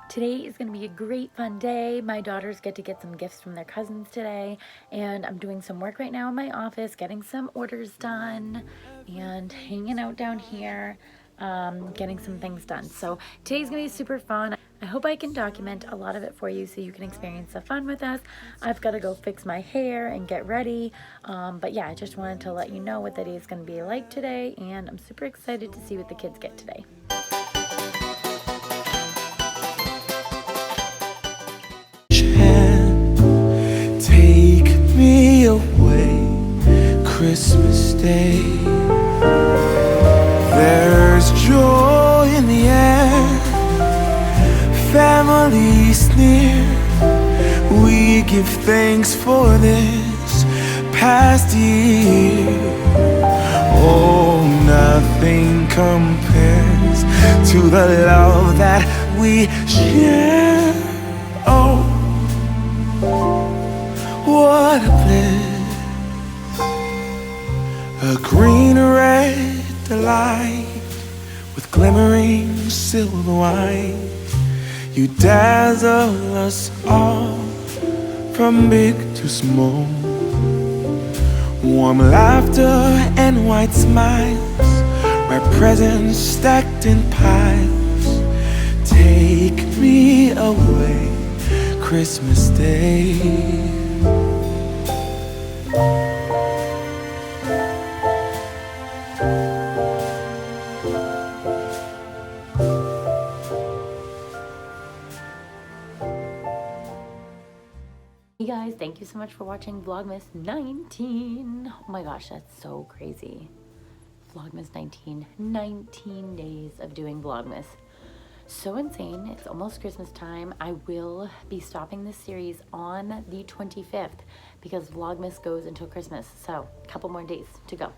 Today is going to be a great fun day. My daughters get to get some gifts from their cousins today, and I'm doing some work right now in my office, getting some orders done and hanging out down here, getting some things done. So today's going to be super fun. I hope I can document a lot of it for you so you can experience the fun with us. I've got to go fix my hair and get ready. But yeah, I just wanted to let you know what the day is going to be like today, and I'm super excited to see what the kids get today. Take me away, Christmas Day. There's joy in the air, family's near. We give thanks for this past year. Oh, nothing compares to the love that we share. Oh, what a bliss, a green red delight with glimmering silver wine. You dazzle us all from big to small. Warm laughter and white smiles, red presents stacked in piles. Take me away, Christmas Day. Hey guys, thank you so much for watching Vlogmas 19. Oh my gosh, that's so crazy. Vlogmas 19 days of doing Vlogmas. So insane. It's almost Christmas time. I will be stopping this series on the 25th because Vlogmas goes until Christmas. So a couple more days to go.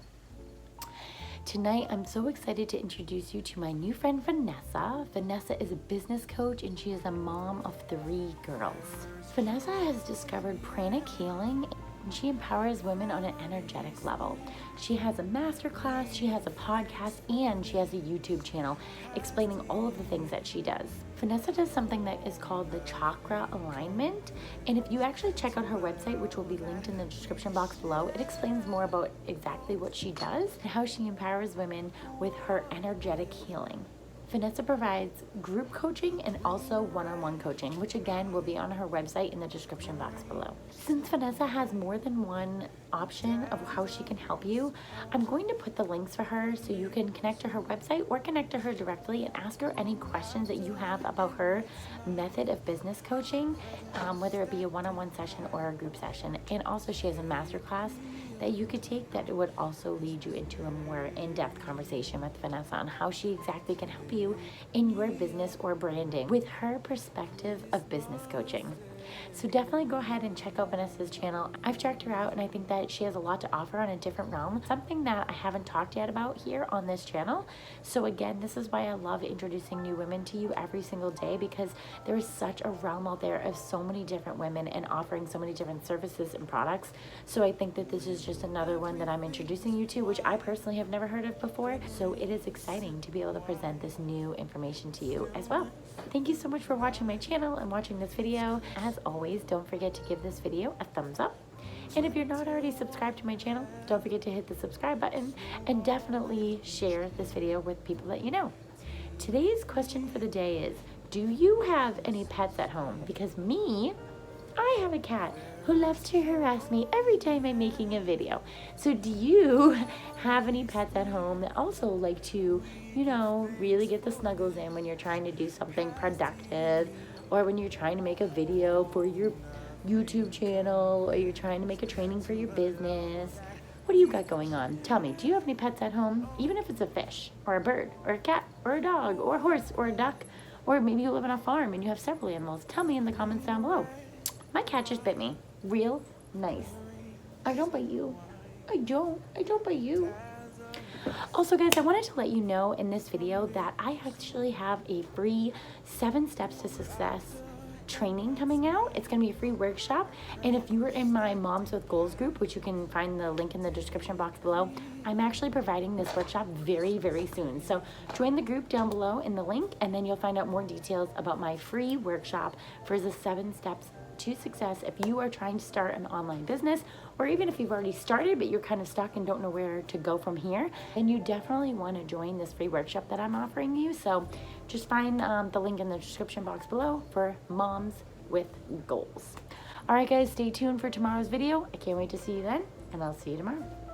Tonight, I'm so excited to introduce you to my new friend, Vanessa. Vanessa is a business coach and she is a mom of 3 girls. Vanessa has discovered pranic healing and she empowers women on an energetic level. She has a masterclass, she has a podcast, and she has a YouTube channel explaining all of the things that she does. Vanessa does something that is called the chakra alignment, and if you actually check out her website, which will be linked in the description box below, it explains more about exactly what she does and how she empowers women with her energetic healing. Vanessa provides group coaching and also one-on-one coaching, which again will be on her website in the description box below. Since Vanessa has more than one option of how she can help you, I'm going to put the links for her so you can connect to her website or connect to her directly and ask her any questions that you have about her method of business coaching, whether it be a one-on-one session or a group session. And also she has a masterclass that you could take that would also lead you into a more in-depth conversation with Vanessa on how she exactly can help you in your business or branding with her perspective of business coaching. So definitely go ahead and check out Vanessa's channel. I've checked her out and I think that she has a lot to offer on a different realm, something that I haven't talked yet about here on this channel. So again, this is why I love introducing new women to you every single day, because there is such a realm out there of so many different women and offering so many different services and products. So I think that this is just another one that I'm introducing you to, which I personally have never heard of before. So it is exciting to be able to present this new information to you as well. Thank you so much for watching my channel and watching this video. As always, don't forget to give this video a thumbs up. And if you're not already subscribed to my channel, don't forget to hit the subscribe button and definitely share this video with people that you know. Today's question for the day is, do you have any pets at home? Because I have a cat who loves to harass me every time I'm making a video. So do you have any pets at home that also like to, really get the snuggles in when you're trying to do something productive, or when you're trying to make a video for your YouTube channel, or you're trying to make a training for your business? What do you got going on? Tell me, do you have any pets at home? Even if it's a fish or a bird or a cat or a dog or a horse or a duck, or maybe you live on a farm and you have several animals. Tell me in the comments down below. My cat just bit me. Real nice. I don't bite you. I don't bite you. Also guys, I wanted to let you know in this video that I actually have a free 7 steps to success training coming out. It's gonna be a free workshop. And if you are in my Moms with Goals group, which you can find the link in the description box below, I'm actually providing this workshop very, very soon. So join the group down below in the link, and then you'll find out more details about my free workshop for the 7 steps to success if you are trying to start an online business, or even if you've already started but you're kind of stuck and don't know where to go from here, then you definitely want to join this free workshop that I'm offering you. So just find the link in the description box below for Moms with Goals. All right, guys, stay tuned for tomorrow's video. I can't wait to see you then, and I'll see you tomorrow.